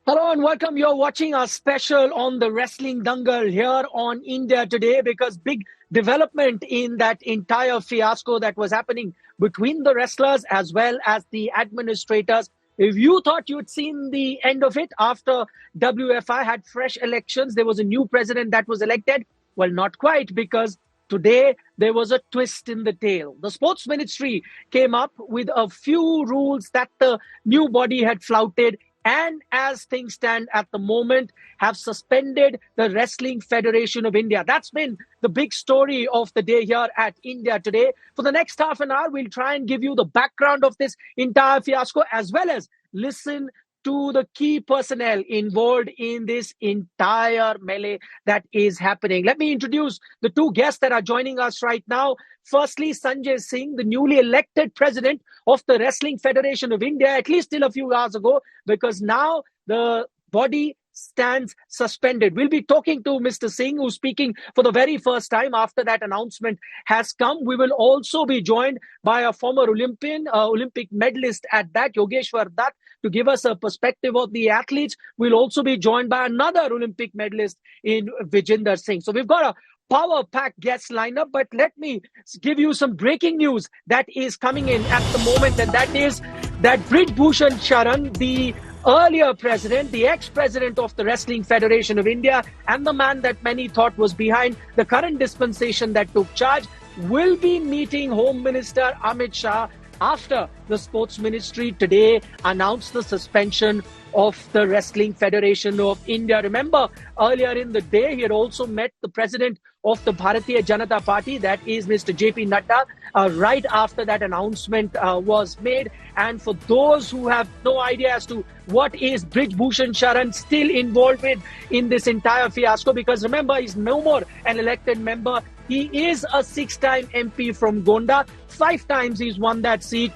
Hello and welcome. You're watching our special on the Wrestling Dangal here on India Today, because big development in that entire fiasco that was happening between the wrestlers as well as the administrators. If you thought you'd seen the end of it after WFI had fresh elections, there was a new president that was elected. Well, not quite, because today there was a twist in the tale. The sports ministry came up with a few rules that the new body had flouted, and as things stand at the moment, have suspended the Wrestling Federation of India. That's been the big story of the day here at India Today. For the next half an hour, we'll try and give you the background of this entire fiasco, as well as listen to the key personnel involved in this entire melee that is happening. Let me introduce the two guests that are joining us right now. Firstly, Sanjay Singh, the newly elected president of the Wrestling Federation of India, at least till a few hours ago, because now the body stands suspended. We'll be talking to Mr. Singh, who's speaking for the very first time after that announcement has come. We will also be joined by a former Olympian, Olympic medalist at that, Yogeshwar Dutt, to give us a perspective of the athletes. We'll also be joined by another Olympic medalist in Vijender Singh. So we've got a power-packed guest lineup, but let me give you some breaking news that is coming in at the moment, and that is that Brij Bhushan Sharan, the earlier president, the ex-president of the Wrestling Federation of India, and the man that many thought was behind the current dispensation that took charge, will be meeting Home Minister Amit Shah after the Sports Ministry today announced the suspension of the Wrestling Federation of India. Remember, earlier in the day, he had also met the president of the Bharatiya Janata Party, that is Mr. JP Nadda, right after that announcement was made. And for those who have no idea as to what is Brij Bhushan Sharan still involved with in this entire fiasco, because remember, he's no more an elected member. He is a 6-time MP from Gonda. 5 times he's won that seat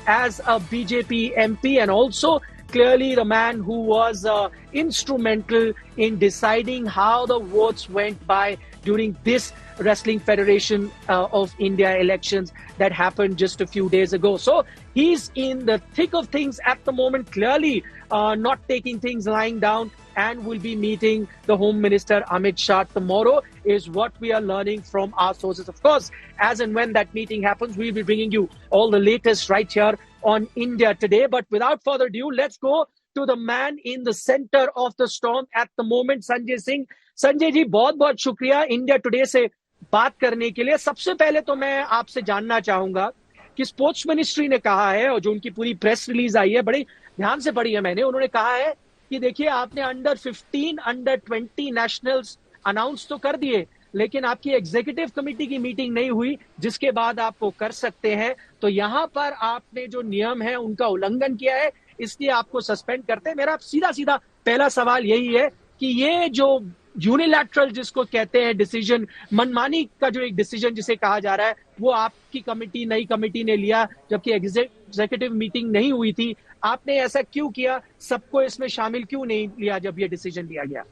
as a BJP MP, and also clearly the man who was instrumental in deciding how the votes went by during this Wrestling Federation of India elections that happened just a few days ago. So he's in the thick of things at the moment, clearly not taking things lying down, and will be meeting the Home Minister Amit Shah tomorrow, is what we are learning from our sources. Of course, as and when that meeting happens, we'll be bringing you all the latest right here on India Today. But without further ado, let's go to the man in the center of the storm at the moment, Sanjay Singh. Sanjay ji, बहुत बहुत शुक्रिया India today से बात करने के लिए. सबसे पहले तो मैं आपसे जानना चाहूंगा कि स्पोर्ट्स मिनिस्ट्री ने कहा है, और जो उनकी पूरी प्रेस रिलीज आई है, बड़े ध्यान से पढ़ी है मैंने, उन्होंने कहा है कि देखिए, आपने अंडर 15, अंडर 20 नेशनल्स अनाउंस तो कर दिए, लेकिन आपकी एग्जीक्यूटिव कमेटी की मीटिंग नहीं हुई, जिसके बाद आप वो कर सकते हैं. तो यहां पर आपने जो नियम है उनका उल्लंघन किया है, इसलिए आपको सस्पेंड करते हैं. मेरा सीधा सीधा पहला सवाल यही है कि ये जो यूनिलैटरल जिसको कहते हैं डिसीजन, मनमानी का जो एक डिसीजन जिसे कहा जा रहा है, वो आपकी कमेटी, नई कमेटी ने लिया, जबकि एग्जीक्यूटिव मीटिंग नहीं हुई थी. आपने ऐसा क्यों किया? सबको इसमें शामिल क्यों नहीं लिया जब ये डिसीजन लिया गया?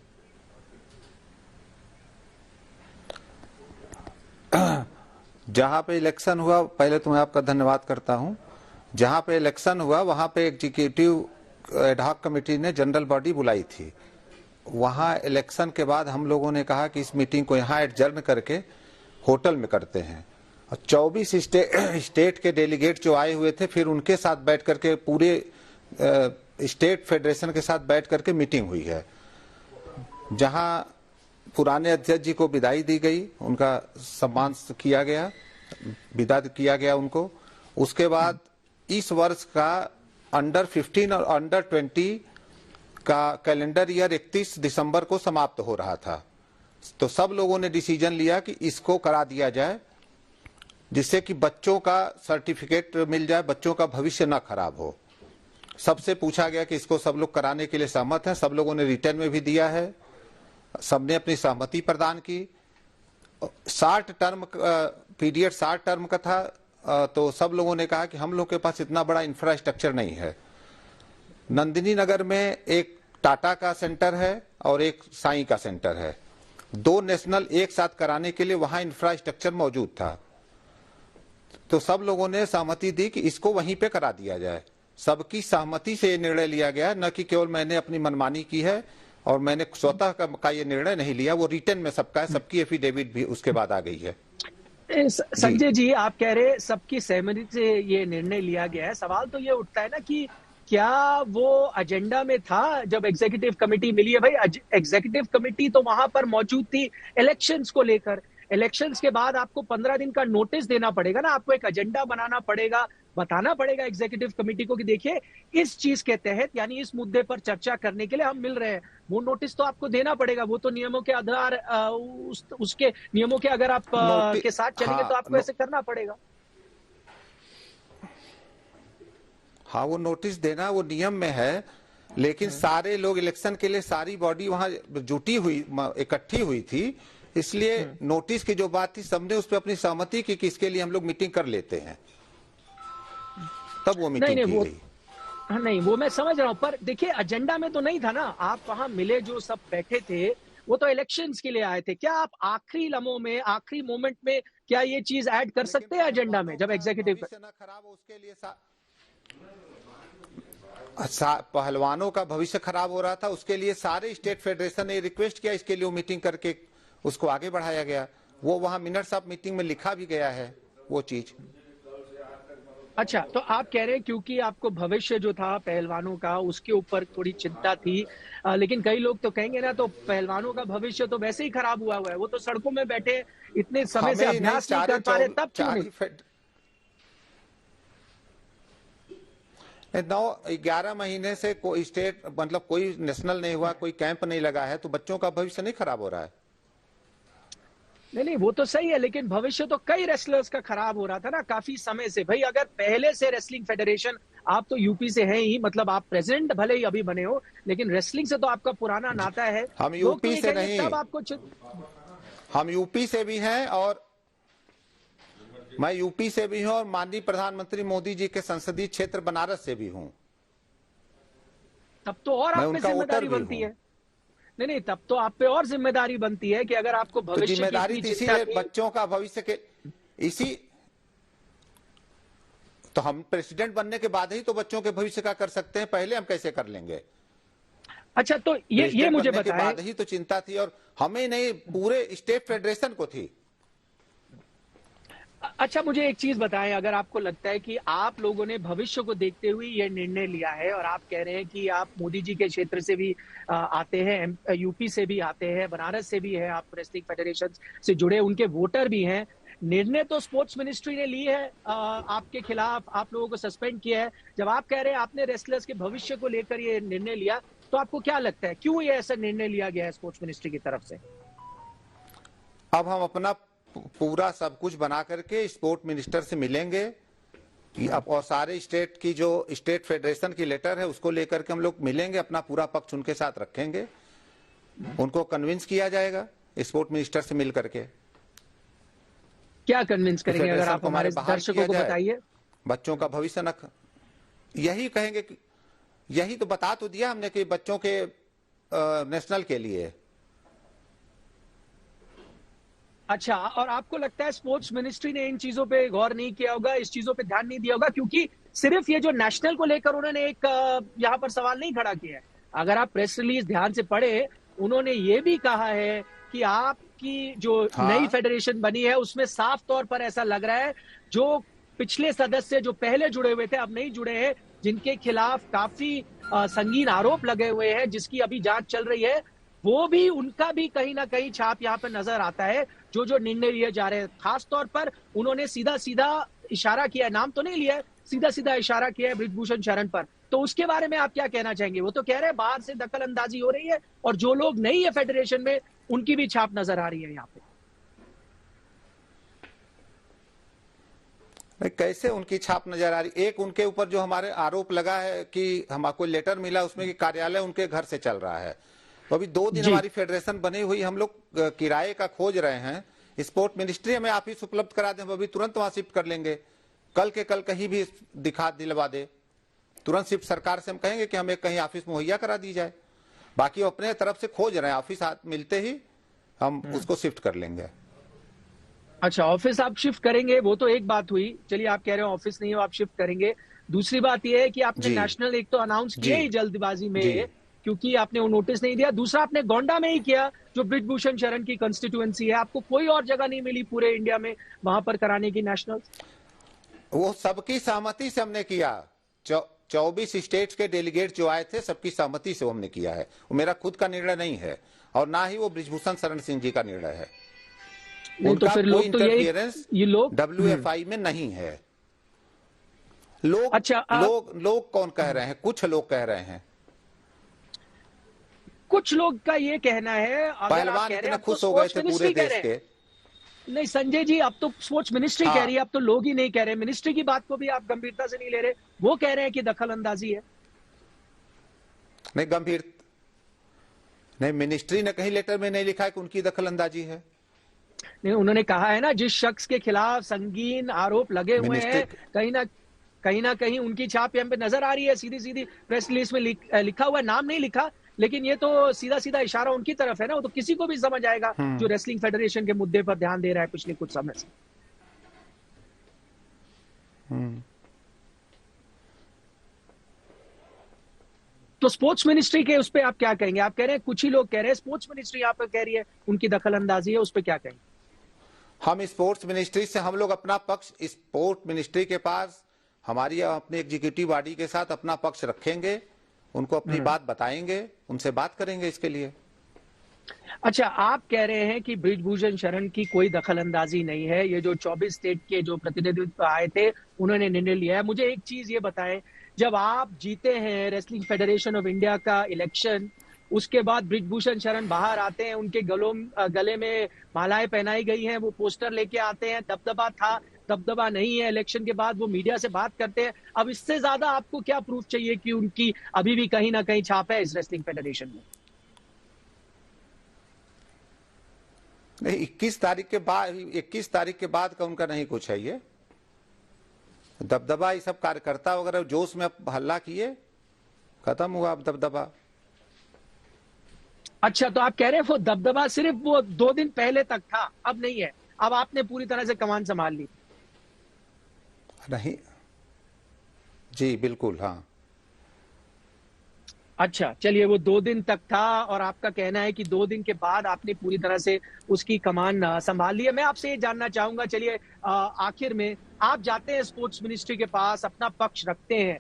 जहां पे इलेक्शन हुआ, पहले तो मैं आपका धन्यवाद करता हूं. जहां पे इलेक्शन हुआ वहां पे एग्जीक्यूटिव एडहॉक कमेटी ने जनरल बॉडी बुलाई थी. वहां इलेक्शन के बाद हम लोगों ने कहा कि इस मीटिंग को यहां एडजर्न करके होटल में करते हैं. और 24 स्टेट के डेलीगेट जो आए हुए थे, फिर उनके साथ बैठ करके पूरे स्टेट फेडरेशन के साथ बैठ करके मीटिंग हुई है, जहां पुराने अध्यक्ष जी को विदाई दी गई, उनका सम्मान किया गया, विदा किया गया उनको. उसके बाद इस वर्ष का अंडर 15 और अंडर 20 का कैलेंडर ईयर 31 दिसंबर को समाप्त हो रहा था. तो सब लोगों ने डिसीजन लिया कि इसको करा दिया जाए, जिससे कि बच्चों का सर्टिफिकेट मिल जाए, बच्चों का भविष्य न खराब हो. सबसे पूछा गया कि इसको सब लोग कराने के लिए सहमत हैं. सब लोगों ने रिटर्न में भी दिया है, सबने अपनी सहमति प्रदान की. 60 टर्म पीरियड 60 टर्म का था, तो सब लोगों ने कहा कि हम लोग के पास इतना बड़ा इंफ्रास्ट्रक्चर नहीं है. नंदिनी नगर में एक टाटा का सेंटर है और एक साई का सेंटर है. 2 नेशनल एक साथ कराने के लिए वहां इंफ्रास्ट्रक्चर मौजूद था. तो सब लोगों ने सहमति दी कि इसको वहीं पे करा दिया जाए. सबकी सहमति से ये निर्णय लिया गया, न कि केवल मैंने अपनी मनमानी की है और मैंने स्वतः का ये निर्णय नहीं लिया। वो रिटर्न में सबका है, सबकी एफिडेविट भी उसके बाद आ गई है। संजय जी, आप कह रहे सबकी सहमति से ये निर्णय लिया गया है। सवाल तो ये उठता है ना कि क्या वो एजेंडा में था जब एग्जीक्यूटिव कमेटी मिली है? भाई, एग्जीक्यूटिव कमेटी तो वहां पर मौजूद थी इलेक्शंस को लेकर। इलेक्शंस के बाद आपको 15 दिन का नोटिस देना पड़ेगा ना, आपको एक एजेंडा बनाना पड़ेगा, बताना पड़ेगा एग्जीक्यूटिव कमेटी को कि देखिए इस चीज के तहत, यानी इस मुद्दे पर चर्चा करने के लिए हम मिल रहे हैं। वो नोटिस तो आपको देना पड़ेगा, वो तो नियमों के आधार उसके नियमों के अगर आप के साथ चलेंगे तो आपको ऐसे करना पड़ेगा। हाँ, वो नोटिस देना वो नियम में है, लेकिन सारे लोग इलेक्शन के लिए, सारी बॉडी वहां जुटी हुई, इकट्ठी हुई थी, इसलिए नोटिस की जो बात थी सबने उस पर अपनी सहमति की कि इसके लिए हम लोग मीटिंग कर लेते हैं, तब वो मीटिंग की गई। हाँ, नहीं, वो मैं समझ रहा हूं, पर देखिए एजेंडा में तो नहीं था ना। आप वहां मिले, जो सब बैठे थे वो तो इलेक्शंस के लिए आए थे। क्या आप आखिरी लम्हों में, आखिरी मोमेंट में क्या ये चीज ऐड कर सकते हैं एजेंडा में जब एग्जीक्यूटिव ना खराब हो उसके लिए पहलवानों का भविष्य खराब हो रहा था, उसके लिए सारे स्टेट फेडरेशन ने रिक्वेस्ट किया, इसके लिए वो मीटिंग करके उसको आगे बढ़ाया गया। वो वहां मिनट्स ऑफ मीटिंग में लिखा भी गया है वो चीज। अच्छा, तो आप कह रहे हैं क्योंकि आपको भविष्य जो था पहलवानों का उसके ऊपर थोड़ी चिंता थी, लेकिन कई लोग तो कहेंगे ना, तो पहलवानों का भविष्य तो वैसे ही खराब हुआ है, वो तो सड़कों में बैठे इतने समय से अभ्यास नहीं कर पा रहे, तब क्यों नहीं? 9-11 महीने से कोई स्टेट, मतलब कोई नेशनल नहीं हुआ, कोई कैंप नहीं लगा है, तो बच्चों का भविष्य नहीं खराब हो रहा है। नहीं, वो तो सही है, लेकिन भविष्य तो कई रेसलर्स का खराब हो रहा था ना काफी समय से। भाई, अगर पहले से रेसलिंग फेडरेशन, आप तो यूपी से हैं ही, मतलब आप प्रेसिडेंट भले ही अभी बने हो, लेकिन रेसलिंग से तो आपका पुराना नाता है। हम यूपी से नहीं, तब आपको हम यूपी से भी हैं, और मैं यूपी से भी हूं, और माननीय प्रधानमंत्री मोदी जी के संसदीय क्षेत्र बनारस से भी हूं। तब तो और आप पे जिम्मेदारी बनती है। नहीं, तब तो आप पे और जिम्मेदारी बनती है कि अगर आपको भविष्य की जिम्मेदारी थी, इसीलिए बच्चों का भविष्य के इसी तो हम प्रेसिडेंट बनने के बाद ही तो बच्चों के भविष्य का कर सकते हैं, पहले हम कैसे कर लेंगे? अच्छा, तो ये मुझे बताएं। के बाद ही तो चिंता थी, और हमें नहीं, पूरे स्टेट फेडरेशन को थी। अच्छा, मुझे एक चीज बताएं, अगर आपको लगता है कि आप लोगों ने भविष्य को देखते हुए ये निर्णय लिया है, और आप कह रहे हैं कि आप मोदी जी के क्षेत्र से भी आते हैं, यूपी से भी आते हैं, बनारस से भी है, आप रेसलिंग फेडरेशन से जुड़े, उनके वोटर भी हैं, निर्णय तो स्पोर्ट्स मिनिस्ट्री ने ली है आपके खिलाफ, आप लोगों को सस्पेंड किया है। जब आप कह रहे हैं आपने रेसलर्स के भविष्य को लेकर ये निर्णय लिया, तो आपको क्या लगता है क्यों ये ऐसा निर्णय लिया गया है स्पोर्ट्स मिनिस्ट्री की तरफ से? अब हम अपना पूरा सब कुछ बना करके स्पोर्ट मिनिस्टर से मिलेंगे, और सारे स्टेट की जो स्टेट फेडरेशन की लेटर है उसको लेकर के हम लोग मिलेंगे, अपना पूरा पक्ष उनके साथ रखेंगे, उनको कन्विंस किया जाएगा स्पोर्ट मिनिस्टर से मिल करके। क्या कन्विंस करेंगे, अगर आप हमारे दर्शकों को बताइए। बच्चों का भविष्य न, यही कहेंगे कि, यही तो बता तो दिया हमने कि बच्चों के नेशनल के लिए। अच्छा, और आपको लगता है स्पोर्ट्स मिनिस्ट्री ने इन चीजों पे गौर नहीं किया होगा, इस चीजों पे ध्यान नहीं दिया होगा? क्योंकि सिर्फ ये जो नेशनल को लेकर उन्होंने एक यहाँ पर सवाल नहीं खड़ा किया है। अगर आप प्रेस रिलीज ध्यान से पढ़े, उन्होंने ये भी कहा है कि आपकी जो नई फेडरेशन बनी है उसमें साफ तौर पर ऐसा लग रहा है जो पिछले सदस्य जो पहले जुड़े हुए थे अब नहीं जुड़े हैं, जिनके खिलाफ काफी संगीन आरोप लगे हुए हैं, जिसकी अभी जांच चल रही है, वो भी, उनका भी कहीं ना कहीं छाप यहाँ पर नजर आता है। जो निर्णय लिए जा रहे हैं, खास तौर पर उन्होंने सीधा सीधा इशारा किया, नाम तो नहीं लिया, सीधा सीधा इशारा किया है बृजभूषण शरण पर। तो उसके बारे में आप क्या कहना चाहेंगे? वो तो कह रहे हैं बाहर से दखल अंदाजी हो रही है, और जो लोग नहीं है फेडरेशन में उनकी भी छाप नजर आ रही है यहाँ पे। कैसे उनकी छाप नजर आ रही? एक उनके ऊपर जो हमारे आरोप लगा है कि हमको लेटर मिला उसमें कि कार्यालय उनके घर से चल रहा है, तो अभी 2 दिन हमारी फेडरेशन बनी हुई, हम लोग किराए का खोज रहे हैं। स्पोर्ट मिनिस्ट्री हमें ऑफिस उपलब्ध करा दे, हम अभी तुरंत वहां शिफ्ट कर लेंगे। कल के कल कहीं भी दिलवा दे, तुरंत शिफ्ट सरकार से हम कहेंगे कि हमें कहीं ऑफिस मुहैया करा दी जाए। बाकी अपने तरफ से खोज रहे हैं, ऑफिस मिलते ही हम उसको शिफ्ट कर लेंगे। अच्छा, ऑफिस आप शिफ्ट करेंगे, वो तो एक बात हुई। चलिए, आप कह रहे हो ऑफिस नहीं हो, आप शिफ्ट करेंगे, दूसरी बात यह है कि आपने जी नेशनल एक तो अनाउंस किया जी ही जल्दबाजी जी में, क्योंकि आपने वो नोटिस नहीं दिया। दूसरा, आपने गोंडा में ही किया, जो ब्रिजभूषण शरण की कंस्टिट्यूएंसी है। आपको कोई और जगह नहीं मिली पूरे इंडिया में वहां पर कराने की नेशनल? वो सबकी सहमति से हमने किया। 24 स्टेट्स के डेलीगेट जो आए थे, सबकी सहमति से हमने किया है। वो मेरा खुद का निर्णय नहीं है, और ना ही वो ब्रिजभूषण शरण सिंह जी का निर्णय है। नहीं तो उनका फिर कोई लोग तो यही, इंटरफियरेंस ये लोग WFI में नहीं है। लोग अच्छा लोग लोग कौन कह रहे हैं? कुछ लोग कह रहे हैं। कुछ लोग का ये कहना है, अगर आप पहलवान कह रहे इतने हैं, अब तो खुश हो गए स्पोर्ट्स थे पूरे मिनिस्ट्री कह देश रहे के। हैं। नहीं संजय जी, अब तो स्पोर्ट्स मिनिस्ट्री कह रही है, हाँ, अब तो लोग ही नहीं कह रहे। मिनिस्ट्री की बात को भी आप गंभीरता से नहीं ले रहे। वो कह रहे हैं कि दखल अंदाजी है। नहीं गंभीर नहीं, मिनिस्ट्री ने कहीं लेटर में नहीं लिखा है कि उनकी दखल अंदाजी है। नहीं, उन्होंने कहा है ना, जिस शख्स के खिलाफ संगीन आरोप लगे हुए मिनिस्ट्री हैं, कहीं ना कहीं उनकी छाप यहाँ पे नजर आ रही है। सीधी सीधी प्रेस रिलीज में लिखा हुआ, नाम नहीं लिखा, लेकिन ये तो सीधा सीधा इशारा उनकी तरफ है ना। वो तो किसी को भी समझ आएगा जो रेसलिंग फेडरेशन के मुद्दे पर ध्यान दे रहा है पिछले कुछ समय से। तो स्पोर्ट्स मिनिस्ट्री के उस पर आप क्या कहेंगे? आप कह रहे हैं, कुछ ही लोग कह रहे हैं, स्पोर्ट्स मिनिस्ट्री यहाँ पर कह रही है उनकी दखल अंदाजी है, उस पर क्या कहेंगे? हम स्पोर्ट्स मिनिस्ट्री से हम लोग अपना पक्ष स्पोर्ट मिनिस्ट्री के पास हमारी अपने एग्जीक्यूटिव बॉडी के साथ अपना पक्ष रखेंगे, उनको अपनी बात बताएंगे, उनसे बात करेंगे इसके लिए। अच्छा, आप कह रहे हैं कि ब्रिजभूषण शरण की कोई दखल अंदाजी नहीं है। ये जो 24 स्टेट के जो प्रतिनिधित्व आए थे, उन्होंने निर्णय लिया है। मुझे एक चीज ये बताएं, जब आप जीते हैं रेसलिंग फेडरेशन ऑफ इंडिया का इलेक्शन, उसके बाद ब्रिजभूषण शरण बाहर आते हैं, उनके गले में मालाएं पहनाई गई हैं, वो पोस्टर लेके आते हैं, दबदबा था, दबदबा नहीं है। इलेक्शन के बाद वो मीडिया से बात करते हैं। अब इससे ज्यादा आपको क्या प्रूफ चाहिए कि उनकी अभी भी कहीं ना कहीं छाप है इस रेसलिंग फेडरेशन में? नहीं, 21 तारीख के बाद का उनका नहीं कुछ है। ये दबदबा, ये सब कार्यकर्ता वगैरह जोश में हल्ला किए, खत्म हुआ अब दबदबा। अच्छा, तो आप कह रहे हैं वो दबदबा सिर्फ वो 2 दिन पहले तक था, अब नहीं है। अब आपने पूरी तरह से कमान संभाल ली। नहीं जी, बिल्कुल, हाँ। अच्छा, चलिए, वो 2 दिन तक था और आपका कहना है कि 2 दिन के बाद आपने पूरी तरह से उसकी कमान संभाल ली है। मैं आपसे ये जानना चाहूंगा, चलिए आखिर में, आप जाते हैं स्पोर्ट्स मिनिस्ट्री के पास, अपना पक्ष रखते हैं।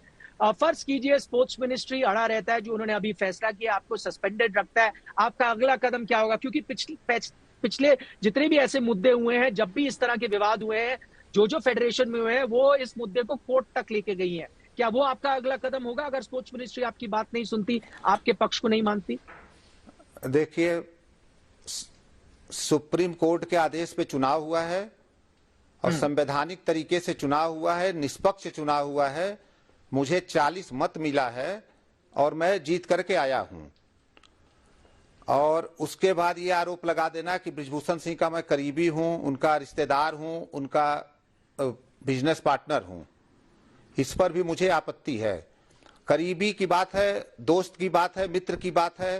फर्ज कीजिए स्पोर्ट्स मिनिस्ट्री अड़ा रहता है, जो उन्होंने अभी फैसला किया, आपको सस्पेंडेड रखता है, आपका अगला कदम क्या होगा? क्योंकि पिछले जितने भी ऐसे मुद्दे हुए हैं, जब भी इस तरह के विवाद हुए हैं, जो फेडरेशन में हुए हैं, वो इस मुद्दे को कोर्ट तक लेके गई है। क्या वो आपका अगला कदम होगा अगर स्पोर्ट्स मिनिस्ट्री आपकी बात नहीं सुनती, आपके पक्ष को नहीं मानती? देखिए, सुप्रीम कोर्ट के आदेश पे चुनाव हुआ है और संवैधानिक तरीके से चुनाव हुआ है, निष्पक्ष चुनाव हुआ है। मुझे 40 मत मिला है और मैं जीत करके आया हूं। और उसके बाद ये आरोप लगा देना कि ब्रिजभूषण सिंह का मैं करीबी हूं, उनका रिश्तेदार हूं, उनका बिजनेस पार्टनर हूं, इस पर भी मुझे आपत्ति है। करीबी की बात है, दोस्त की बात है, मित्र की बात है,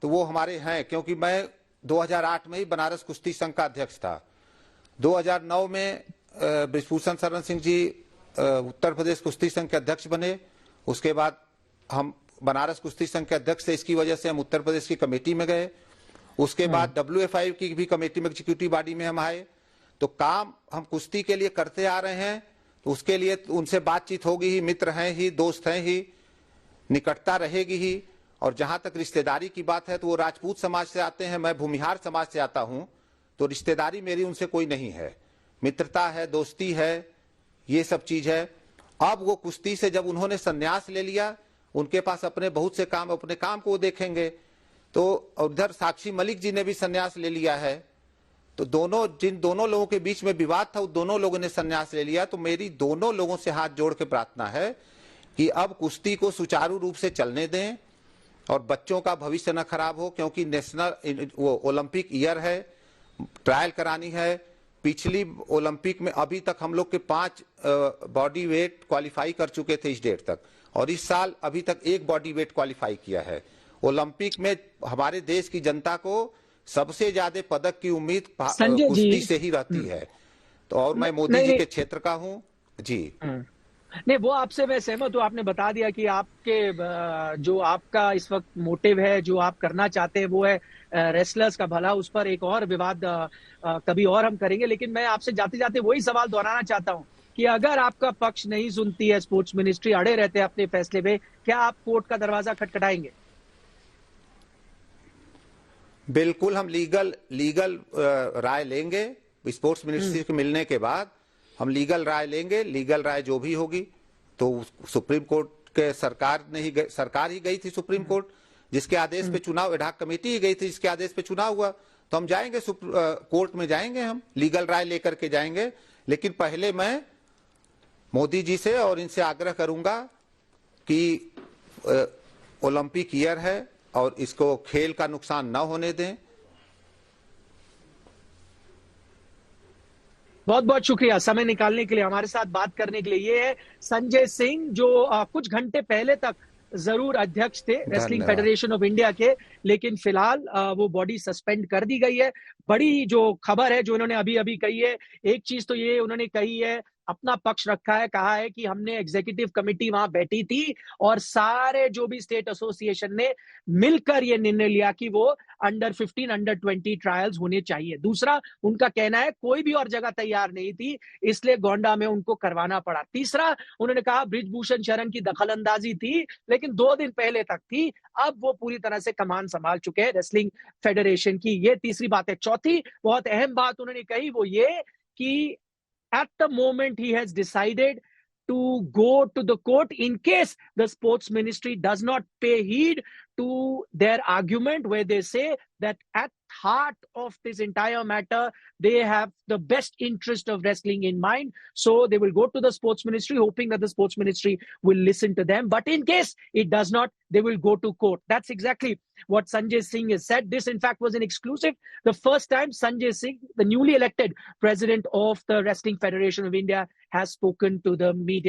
तो वो हमारे हैं, क्योंकि मैं 2008 में ही बनारस कुश्ती संघ का अध्यक्ष था। 2009 में ब्रिजभूषण शरण सिंह जी उत्तर प्रदेश कुश्ती संघ के अध्यक्ष बने। उसके बाद हम बनारस कुश्ती संघ के अध्यक्ष थे, इसकी वजह से हम उत्तर प्रदेश की कमेटी में गए। उसके बाद WFI की भी कमेटी में, एग्जीक्यूटिव बॉडी में हम आए। तो काम हम कुश्ती के लिए करते आ रहे हैं, तो उसके लिए उनसे बातचीत होगी ही, मित्र हैं ही, दोस्त हैं ही, निकटता रहेगी ही। और जहां तक रिश्तेदारी की बात है, तो वो राजपूत समाज से आते हैं, मैं भूमिहार समाज से आता हूं, तो रिश्तेदारी मेरी उनसे कोई नहीं है, मित्रता है, दोस्ती है, ये सब चीज है। अब वो कुश्ती से जब उन्होंने संन्यास ले लिया, उनके पास अपने बहुत से काम, अपने काम को देखेंगे। तो उधर साक्षी मलिक जी ने भी संन्यास ले लिया है। तो जिन दोनों लोगों के बीच में विवाद था, उन दोनों लोगों ने संन्यास ले लिया। तो मेरी दोनों लोगों से हाथ जोड़ के प्रार्थना है कि अब कुश्ती को सुचारू रूप से चलने दें और बच्चों का भविष्य न खराब हो, क्योंकि नेशनल वो ओलंपिक ईयर है, ट्रायल करानी है। पिछली ओलंपिक में अभी तक हम लोग के 5 बॉडी वेट क्वालिफाई कर चुके थे इस डेट तक, और इस साल अभी तक 1 बॉडी वेट क्वालिफाई किया है। ओलंपिक में हमारे देश की जनता को सबसे ज्यादा पदक की उम्मीद कुश्ती से ही रहती है। तो और मैं मोदी जी के क्षेत्र का हूं जी। नहीं, वो आपसे मैं सहमत हूँ। आपने बता दिया कि आपके जो आपका इस वक्त मोटिव है, जो आप करना चाहते हैं, वो है रेसलर्स का भला। उस पर एक और विवाद कभी और हम करेंगे, लेकिन मैं आपसे जाते जाते वही सवाल दोहराना चाहता हूँ कि अगर आपका पक्ष नहीं सुनती है स्पोर्ट्स मिनिस्ट्री, अड़े रहते हैं अपने फैसले पे, क्या आप कोर्ट का दरवाजा खटखटाएंगे? बिल्कुल, हम लीगल राय लेंगे। स्पोर्ट्स मिनिस्ट्री के मिलने के बाद हम लीगल राय लेंगे। लीगल राय जो भी होगी, तो सुप्रीम कोर्ट के सरकार ही गई थी सुप्रीम कोर्ट, जिसके आदेश पे चुनाव, एडहॉक कमेटी ही गई थी जिसके आदेश पे चुनाव हुआ। तो हम जाएंगे कोर्ट में, जाएंगे, हम लीगल राय लेकर के जाएंगे। लेकिन पहले मैं मोदी जी से और इनसे आग्रह करूंगा कि ओलंपिक ईयर है और इसको खेल का नुकसान न होने दें। बहुत बहुत शुक्रिया समय निकालने के लिए, हमारे साथ बात करने के लिए। ये है संजय सिंह, जो कुछ घंटे पहले तक जरूर अध्यक्ष थे रेसलिंग धन्यवाद। फेडरेशन ऑफ इंडिया के, लेकिन फिलहाल वो बॉडी सस्पेंड कर दी गई है। बड़ी जो खबर है जो उन्होंने अभी अभी कही है, एक चीज तो ये उन्होंने कही है, अपना पक्ष रखा है, कहा है कि हमने एग्जीक्यूटिव कमेटी वहां बैठी थी और सारे जो भी स्टेट एसोसिएशन ने मिलकर ये निर्णय लिया कि वो अंडर 15 अंडर 20 ट्रायल्स होने चाहिए। दूसरा, उनका कहना है कोई भी और जगह तैयार नहीं थी, इसलिए गोंडा में उनको करवाना पड़ा। तीसरा, उन्होंने कहा बृजभूषण शरण की दखलंदाजी थी, लेकिन 2 दिन पहले तक थी, अब वो पूरी तरह से कमान संभाल चुके हैं रेसलिंग फेडरेशन की। ये तीसरी बात है। चौथी बहुत अहम बात उन्होंने कही, वो ये कि at the moment he has decided to go to the court in case the sports ministry does not pay heed to their argument, where they say that at heart of this entire matter they have the best interest of wrestling in mind. So they will go to the sports ministry hoping that the sports ministry will listen to them, but in case it does not, they will go to court. That's exactly what Sanjay Singh has said. This in fact was an exclusive, the first time Sanjay Singh, the newly elected president of the Wrestling Federation of India, has spoken to the media.